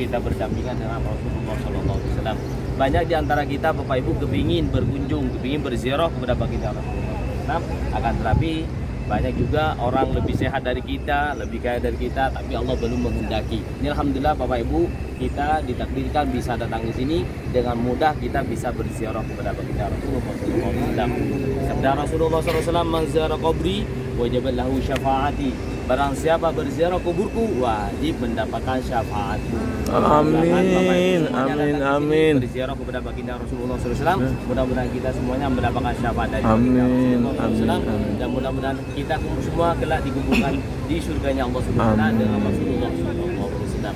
kita berdampingan dengan Rasulullah SAW. Banyak di antara kita Bapak Ibu kepingin berkunjung, kepingin berziarah kepada baginda Rasulullah SAW. Akan tetapi banyak juga orang lebih sehat dari kita, lebih kaya dari kita, tapi Allah belum menghendaki. Ini alhamdulillah Bapak Ibu, kita ditakdirkan bisa datang ke sini dengan mudah, kita bisa berziarah kepada baginda Rasulullah SAW. Sabda Rasulullah SAW, "Man ziyarah qabri wajib lahu syafaati." Barang siapa berziarah kuburku wajib mendapatkan syafaatku. Amin, amin, amin. Berziarah kepada baginda Rasulullah SAW. Mudah-mudahan kita semuanya mendapatkan syafaat dari baginda Amin, Rasulullah SAW. amin. Dan mudah-mudahan kita semua kelak dikumpulkan di surganya Allah Subhanahu wa taala dengan Rasulullah SAW.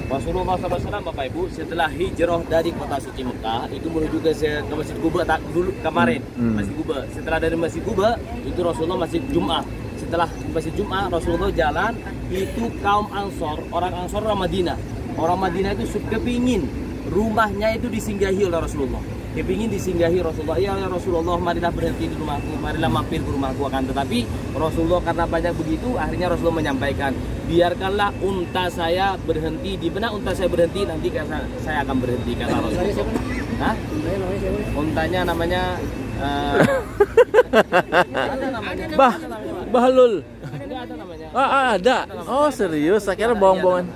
Rasulullah SAW Bapak Ibu setelah hijrah dari kota suci Mekah itu menuju ke Masjid Quba dulu kemarin. Masjid Quba. Setelah dari Masjid Quba itu Rasulullah Masjid Jum'ah. Setelah Masjid Jum'ah Rasulullah jalan, itu kaum Ansor, orang Ansor orang Madinah. Orang Madinah itu kepingin rumahnya itu disinggahi oleh Rasulullah. Kepingin disinggahi Rasulullah. Ya Rasulullah, marilah berhenti di rumahku, marilah mampir ke rumahku. Akan tetapi Rasulullah karena banyak begitu, akhirnya Rasulullah menyampaikan, biarkanlah unta saya berhenti. Di mana unta saya berhenti, nanti saya akan berhenti, kata Rasulullah. Hah? Untanya namanya Bahlul. ada namanya. Ada. Oh, serius? Saya kira bohong-bohongan.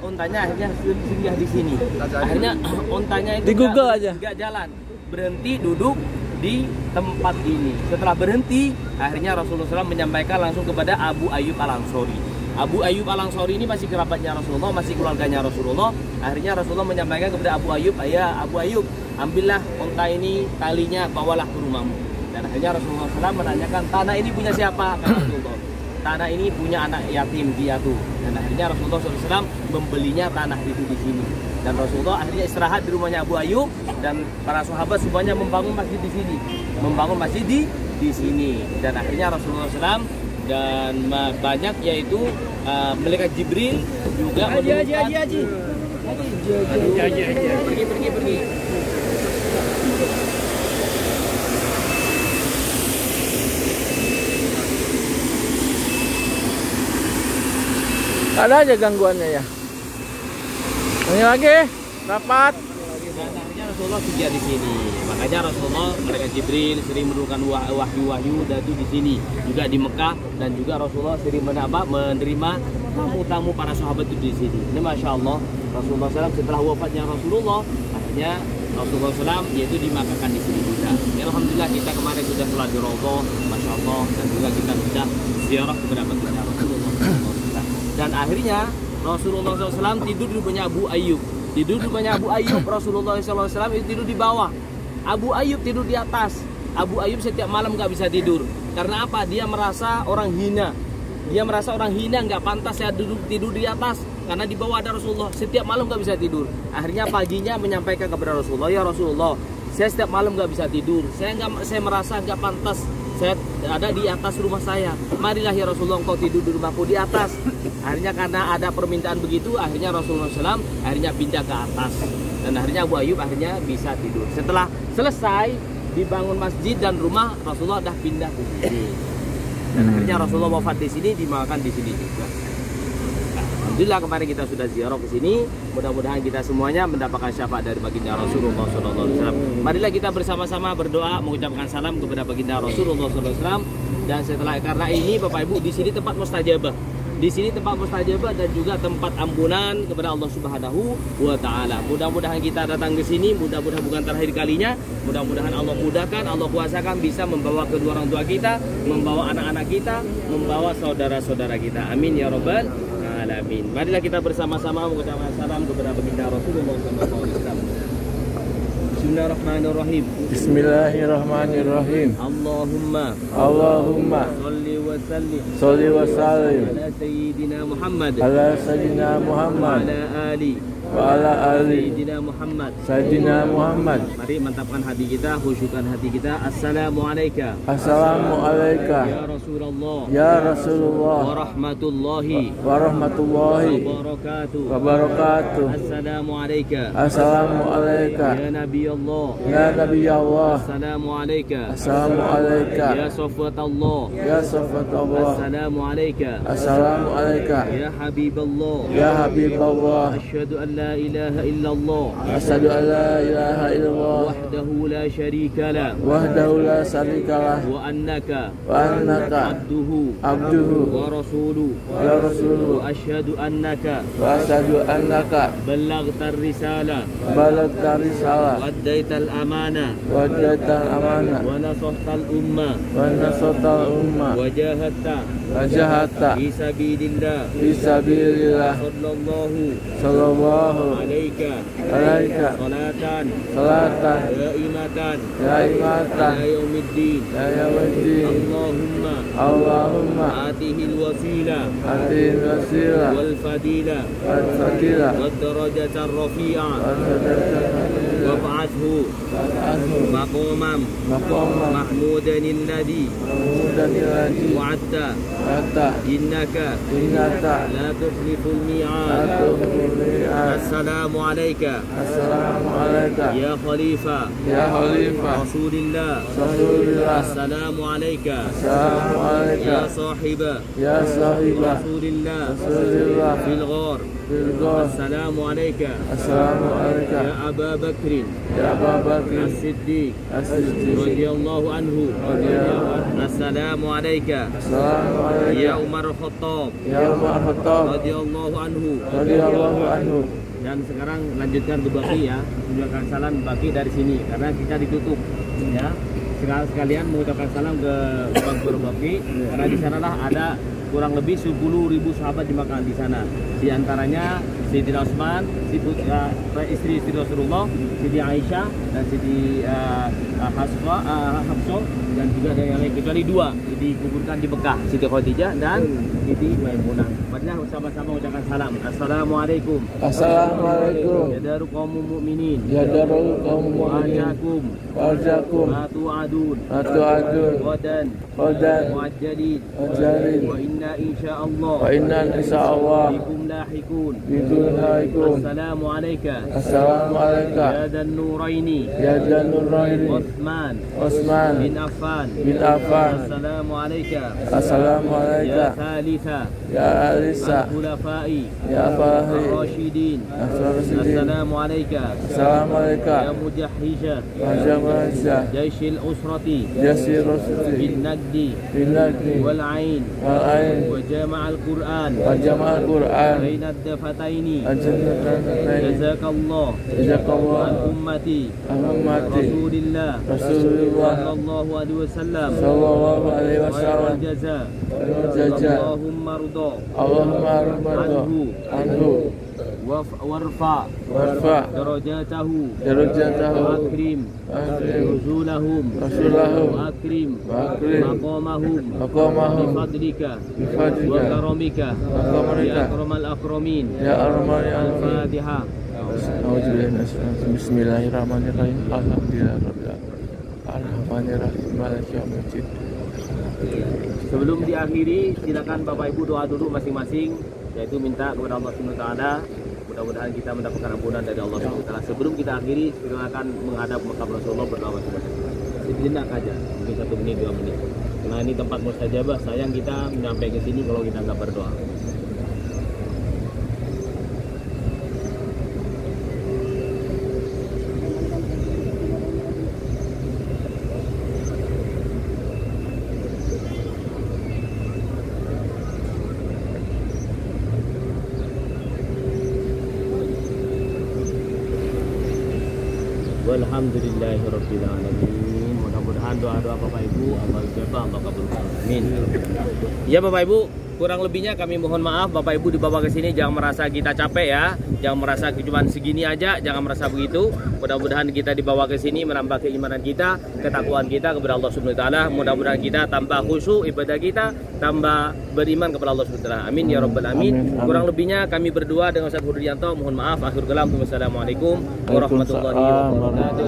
Untanya akhirnya singgah di sini. Akhirnya untanya itu Di Google aja. Nggak jalan, berhenti duduk di tempat ini. Setelah berhenti, akhirnya Rasulullah SAW menyampaikan langsung kepada Abu Ayyub Al-Ansori. Abu Ayyub Al-Ansori ini masih kerabatnya Rasulullah, masih keluarganya Rasulullah. Akhirnya Rasulullah menyampaikan kepada Abu Ayyub, "Ya Abu Ayyub, ambillah unta ini, talinya, bawalah ke rumahmu." Dan akhirnya Rasulullah SAW menanyakan, tanah ini punya siapa? Kata Rasulullah, tanah ini punya anak yatim piatu. Dan akhirnya Rasulullah SAW membelinya tanah itu di sini. Dan Rasulullah akhirnya istirahat di rumahnya Abu Ayyub, dan para sahabat semuanya membangun masjid di sini, membangun masjid di sini. Dan akhirnya Rasulullah SAW dan banyak yaitu malaikat Jibril juga menurunkan. Pergi. Ada aja gangguannya ya. Ini lagi rapat. Dan akhirnya Rasulullah singgah di sini. Makanya Rasulullah malaikat Jibril sering menurunkan wahyu dan itu di sini juga di Mekah, dan juga Rasulullah sering menerima tamu-tamu para sahabat itu di sini. Ini masya Allah Rasulullah SAW setelah wafatnya Rasulullah, akhirnya Rasulullah SAW yaitu dimakamkan di sini juga. Ya, alhamdulillah kita kemarin sudah sholat di Raudhah, masya Allah, dan juga kita sudah ziarah kepada baginda Rasulullah SAW. Dan akhirnya Rasulullah SAW tidur di rumahnya Abu Ayyub. Tidur di rumahnya Abu Ayyub, Rasulullah SAW itu tidur di bawah. Abu Ayyub tidur di atas. Abu Ayyub setiap malam nggak bisa tidur. Karena apa? Dia merasa orang hina. Dia merasa orang hina, nggak pantas saya tidur di atas. Karena di bawah ada Rasulullah. Setiap malam nggak bisa tidur. Akhirnya paginya menyampaikan kepada Rasulullah, "Ya Rasulullah, saya setiap malam nggak bisa tidur. Saya merasa nggak pantas saya ada di atas rumah saya. Marilah ya Rasulullah, engkau tidur di rumahku di atas." Akhirnya karena ada permintaan begitu, akhirnya Rasulullah SAW akhirnya pindah ke atas. Dan akhirnya Abu Ayyub akhirnya bisa tidur. Setelah selesai dibangun masjid dan rumah, Rasulullah dah pindah ke sini. Dan akhirnya Rasulullah wafat di sini, dimakamkan di sini juga. Alhamdulillah kemarin kita sudah ziarah ke sini. Mudah-mudahan kita semuanya mendapatkan syafaat dari baginda Rasulullah SAW. Marilah kita bersama-sama berdoa mengucapkan salam kepada baginda Rasulullah SAW. Dan setelah karena ini Bapak Ibu, di sini tempat mustajabah. Di sini tempat mustajabah dan juga tempat ampunan kepada Allah Subhanahu wa taala. Mudah-mudahan kita datang ke sini, mudah-mudahan bukan terakhir kalinya. Mudah-mudahan Allah mudahkan, Allah kuasakan bisa membawa kedua orang tua kita, membawa anak-anak kita, membawa saudara-saudara kita. Amin ya rabbal alamin. Marilah kita bersama-sama mengucapkan salam kepada baginda Rasulullah SAW. Bismillahirrahmanirrahim. Bismillahirrahmanirrahim. Allahumma salli wa sallim ala sayyidina Muhammad wa ala ali sayyidina Muhammad. Mari mantapkan hati kita, khusyukkan hati kita. Assalamualaikum ya Rasulullah wa rahmatullahi wabarakatuh. Assalamualaikum ya Allah. Ya Nabi Allah. Assalamu alayka. Assalamu alayka. Ya Safwat Allah. Ya Safwat Allah. Assalamu alayka. Assalamu alayka. Ya Habib Allah. Ya Habib Allah. Asyhadu an la ilaha illallah. Asyhadu an la ilaha illallah. Wahdahu la syarika lah. Wahdahu la syarikalah. Wa annaka. Wa annaka. Abduhu. Abduhu. Wa rasuluhu. Wa rasuluhu. Wa asyhadu annaka. Wa asyhadu annaka. Ballaghta risalah. Balagta risalah. Wa addaital amanah. Wa adaital amanah. Wa nasahtal ummah. Wa nasatal ummah. Wa jahadta. Wa jahata. fi sabilillah. Fisabilillah. Sallallahu Sallallahu alaika. alaika. Salatan. Salatan. Daimatan. Daimatan. ila yaumiddin. Ya Yawmiddin. Allahumma Allahumma. atihil wasilah. Atin wasilah. wal fadilah. Wal fadilah. wad darajatar rafi'ah. Wal fadilah. wab'athu maqamam Maqamam. mahmudan alladhi Mudan ilaji. wa'adta. Kata. innaka Innaka. la tukhliful mi'ad. Atuhuli'at. Assalamu alayka Assalamu alayka. ya khalifah Ya Khalifah. Rasulillah. Rasulillah. Assalamu alayka Assalamu alayka. ya sahiba Ya sahibah. Rasulillah Rasulillah. fil ghar. Bilghar. Assalamu alayka Assalamu alayka. ya Aba Bakrin Ya Abu Bakr. As-Siddiq As-Siddiq. radhiyallahu anhu. Radhiyallahu anhu. Assalamu alayka Assalamu alayka. ya Umar Khattab Ya Umar Khattab. radhiyallahu anhu. Radhiyallahu anhu. Dan sekarang lanjutkan ke Baki ya, mengucapkan salam Baki dari sini karena kita ditutup ya. Sekalian mengucapkan salam ke Bang Baki karena di sanalah ada kurang lebih 10.000 sahabat di Makkah di sana. Di antaranya Sayyidina Utsman, istri Rasulullah, Siti Aisyah dan Siti Hafsah dan juga ada yang lain kecuali dua dikuburkan di Mekah, Siti Khadijah dan Siti Maimunah. Marilah sama-sama ucapkan salam. Assalamualaikum. Assalamualaikum. Ya daru qaumul mukminin. Ya darul kaum mu'minin. Wa'ajakum. Warjakum. Ma tu'adun. Atu adun. Qadan. Qadan. Mu'ajjalin. Ajarin. Wa inna insyaallah. Wa inna insyaAllah. bikum lahikun. Bidunaikum. Assalamu alayka. Assalamu alayka. Ya dan nuraini. Ya Janur Raini. Utsman Osman. bin Affan. Bin Affan. Assalamu alayka. Assalamu Ya alayka. thalitha. Ya Alisa. Al-khulafai. Ya Fahri. Ar-Rashidin. Aswarusidin. Assalamu alayka. Assalamu alayka. Ya mujahhisha. Majamasya. Jaishil usrati. Yasir Rasulullah. bin nagdi. Binagni. wal ain. Wal-Ain. wa jama'al Qur'an. Wa jama'al Quran. baina ad-dafataini. Al-Jannatan. Jazakallah Jazakallah. an ummati Ahmati. Rasulillah Rasulullah. sallallahu alaihi wasallam Sallallahu alaihi khairal wasallam. jaza. Jaza. Allahumma rida Allahumma rahmatu. Anhu. warfa Warfa. darajatahu Darajatahu. akrim Akrim. nuzulahum Rasulahum. akrim Akrim. maqamahum Maqamahum. bifadlika wa Bifadlika. karamika Wa karamika. ya akramal akramin. Ya Ar-Rahman ya Ar-Rahim. Al-Fatihah. Bismillahirrahmanirrahim. Alhamdulillahirabbil alamin. Ar-Rahmanirrahim. Maliki yaumiddin. Sebelum diakhiri, silakan Bapak Ibu doa dulu masing-masing, yaitu minta kepada Allah Subhanahu wa taala. Mudah-mudahan kita mendapatkan ampunan dari Allah Subhanahu wa taala. Sebelum kita akhiri, silakan menghadap makam Rasulullah berdoa masing-masing. Sejenak aja, mungkin 1 menit 2 menit. Karena ini tempat mustajabah, sayang kita nyampe ke sini kalau kita nggak berdoa. Walhamdulillahirabbil alamin. Mudah-mudahan doa-doa Bapak Ibu Allah ijabah, Allah kabulkan. Amin. Ya Bapak Ibu, kurang lebihnya kami mohon maaf. Bapak Ibu dibawa ke sini jangan merasa kita capek ya. Jangan merasa cuma segini aja, jangan merasa begitu. Mudah-mudahan kita dibawa ke sini menambah keimanan kita, ketakwaan kita kepada Allah Subhanahu wa taala. Mudah-mudahan kita tambah khusyuk ibadah kita, tambah beriman kepada Allah Subhanahu wa taala. Amin ya rabbal alamin. Kurang lebihnya kami berdua dengan Ustaz Hurrianto mohon maaf. Akhir kalam. Wassalamualaikum warahmatullahi wabarakatuh.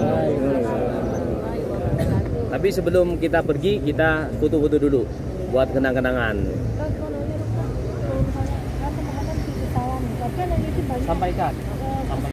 Tapi sebelum kita pergi, kita foto-foto dulu buat kenang-kenangan. Sampaikan.